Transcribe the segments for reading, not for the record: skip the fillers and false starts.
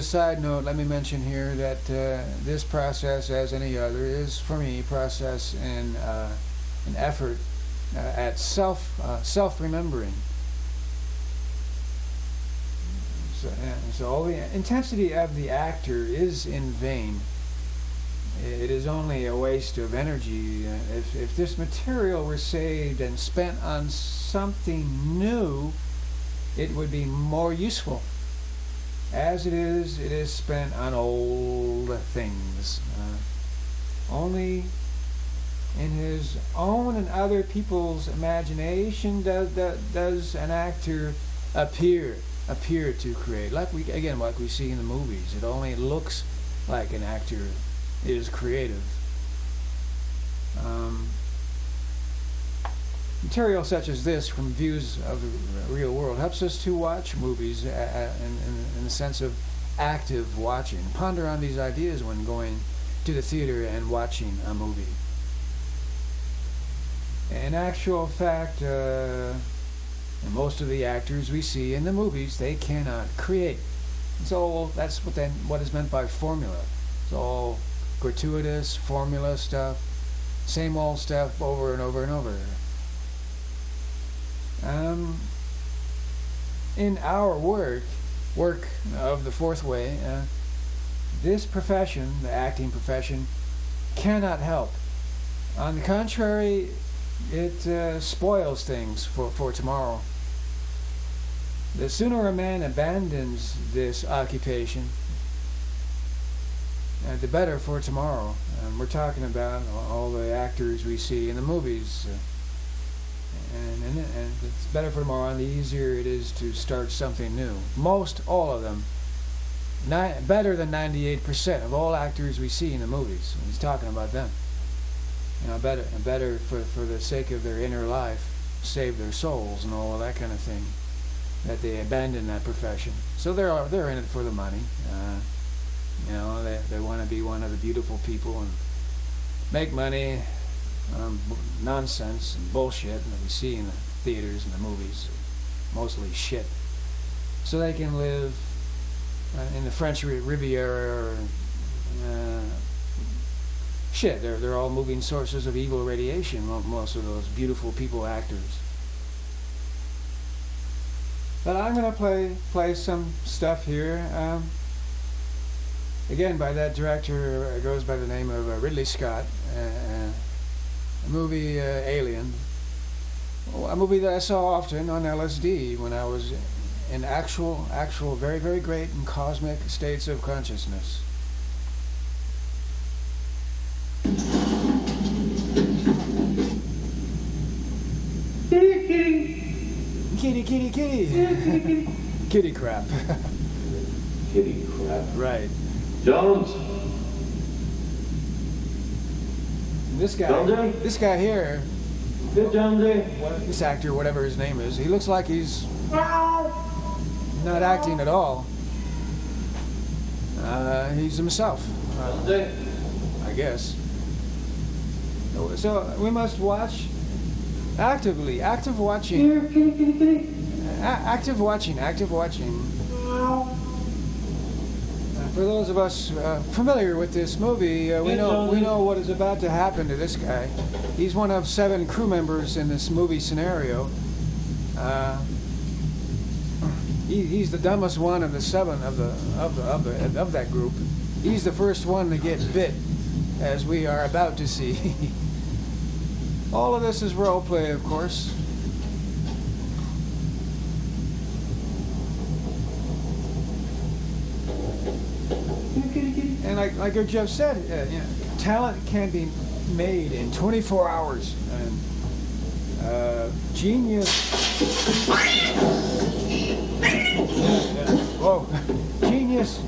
side note, let me mention here that this process, as any other, is for me process and an effort at self-remembering. So all the intensity of the actor is in vain. It is only a waste of energy. If this material were saved and spent on something new, it would be more useful. As it is spent on old things. Only in his own and other people's imagination does an actor appear to create. Like we see in the movies. It only looks like an actor is creative. Material such as this from views of the real world helps us to watch movies in the sense of active watching. Ponder on these ideas when going to the theater and watching a movie. In actual fact, most of the actors we see in the movies, they cannot create. That's what is meant by formula. It's all gratuitous formula stuff, same old stuff over and over and over. In our work of the fourth way, this profession, the acting profession, cannot help. On the contrary, it spoils things for tomorrow. The sooner a man abandons this occupation, the better for tomorrow. We're talking about all the actors we see in the movies. And it's better for tomorrow, and the easier it is to start something new. Most all of them, better than 98% of all actors we see in the movies. He's talking about them. Better for the sake of their inner life, save their souls and all of that kind of thing, that they abandon that profession. So they're in it for the money. They want to be one of the beautiful people and make money. Nonsense and bullshit that we see in the theaters and the movies, mostly shit, so they can live in the French Riviera or shit. They're all moving sources of evil radiation, most of those beautiful people actors. But I'm gonna play some stuff here, again by that director, goes by the name of Ridley Scott. The movie Alien, a movie that I saw often on LSD when I was in actual very, very great and cosmic states of consciousness. Kitty. Kitty crap. Kitty crap. Right. Jones. This guy here, this actor, whatever his name is, he looks like he's not acting at all. He's himself, I guess. So we must watch actively, active watching. For those of us familiar with this movie, we know what is about to happen to this guy. He's one of 7 crew members in this movie scenario. He's the dumbest one of the 7 of that group. He's the first one to get bit, as we are about to see. All of this is role play, of course. And like Jeff said, talent can be made in 24 hours. And genius. Whoa. Genius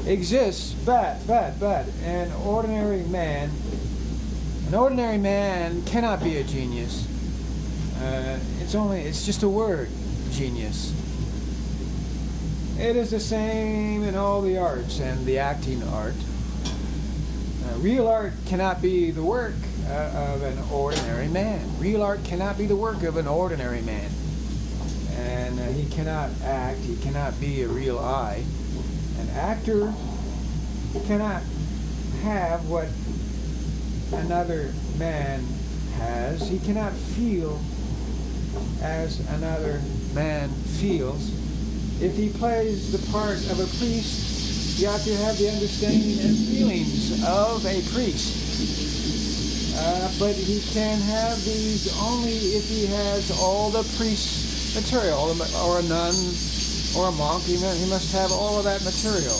exists, but an ordinary man cannot be a genius. It's just a word, genius. It is the same in all the arts and the acting art. Real art cannot be the work of an ordinary man. Real art cannot be the work of an ordinary man. And he cannot act, he cannot be a real I. An actor cannot have what another man has. He cannot feel as another man feels. If he plays the part of a priest, you have to have the understanding and feelings of a priest. But he can have these only if he has all the priest material, or a nun, or a monk. He must have all of that material.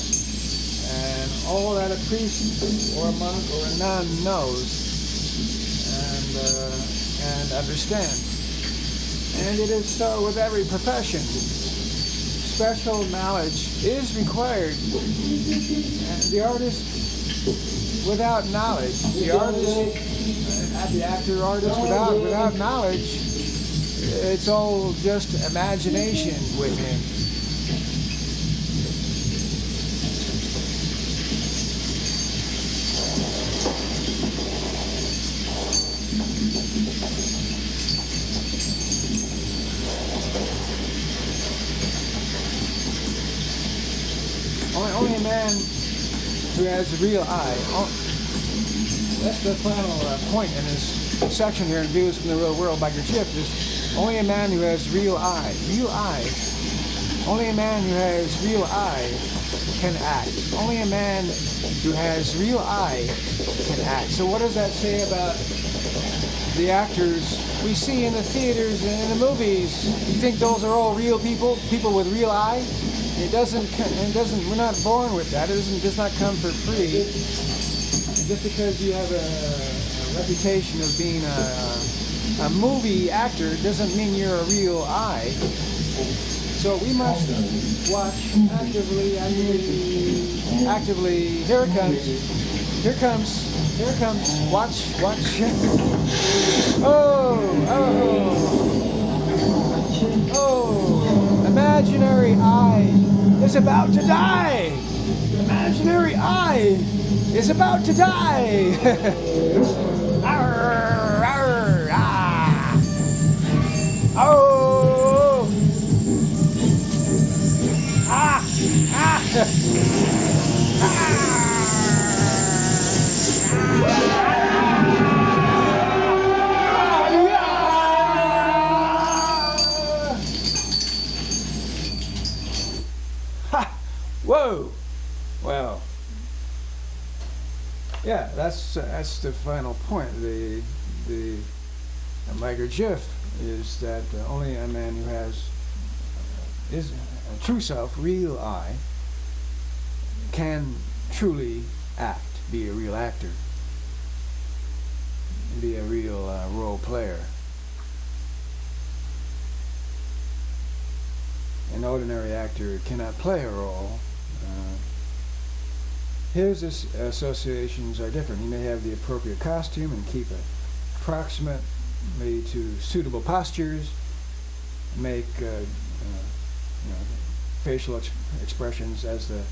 And all that a priest, or a monk, or a nun knows and understands. And it is so with every profession. Special knowledge is required. And the artist without knowledge, the actor artist without knowledge, it's all just imagination with him. Only a man who has a real eye. That's the final point in this section here in Views from the Real World by Gurdjieff is only a man who has real eye. Real eye. Only a man who has real eye can act. Only a man who has real eye can act. So what does that say about the actors we see in the theaters and in the movies? You think those are all real people? People with real eye? It doesn't, we're not born with that. It does not come for free. Just because you have a reputation of being a movie actor doesn't mean you're a real eye. So we must watch actively. Here it comes. Watch. Oh, imaginary eye is about to die. Imaginary eye is about to die. Arr, arr, ah. Oh. Ah. Ah. Whoa! Well, yeah, that's the final point. The my Gurdjieff is that only a man who has is a true self, real I, can truly act, be a real actor, be a real role player. An ordinary actor cannot play a role. His associations are different. He may have the appropriate costume and keep approximately to suitable postures, make facial expressions as the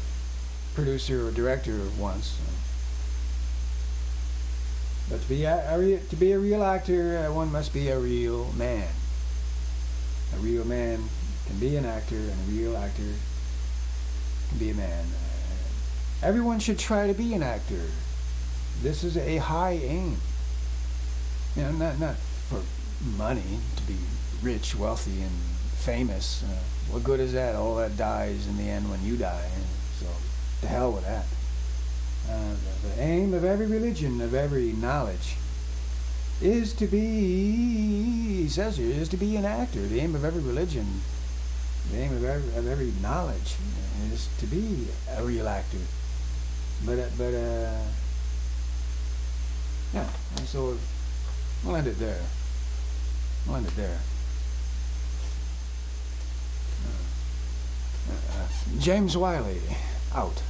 producer or director wants. But to be a real actor, one must be a real man. A real man can be an actor, and a real actor can be a man. Everyone should try to be an actor. This is a high aim. Not for money, to be rich, wealthy, and famous. What good is that? All that dies in the end when you die. So, to hell with that. The aim of every religion, of every knowledge, is to be, he says here, is to be an actor. The aim of every religion, the aim of every knowledge is to be a real actor. But yeah, and so we'll end it there. James Wiley, out.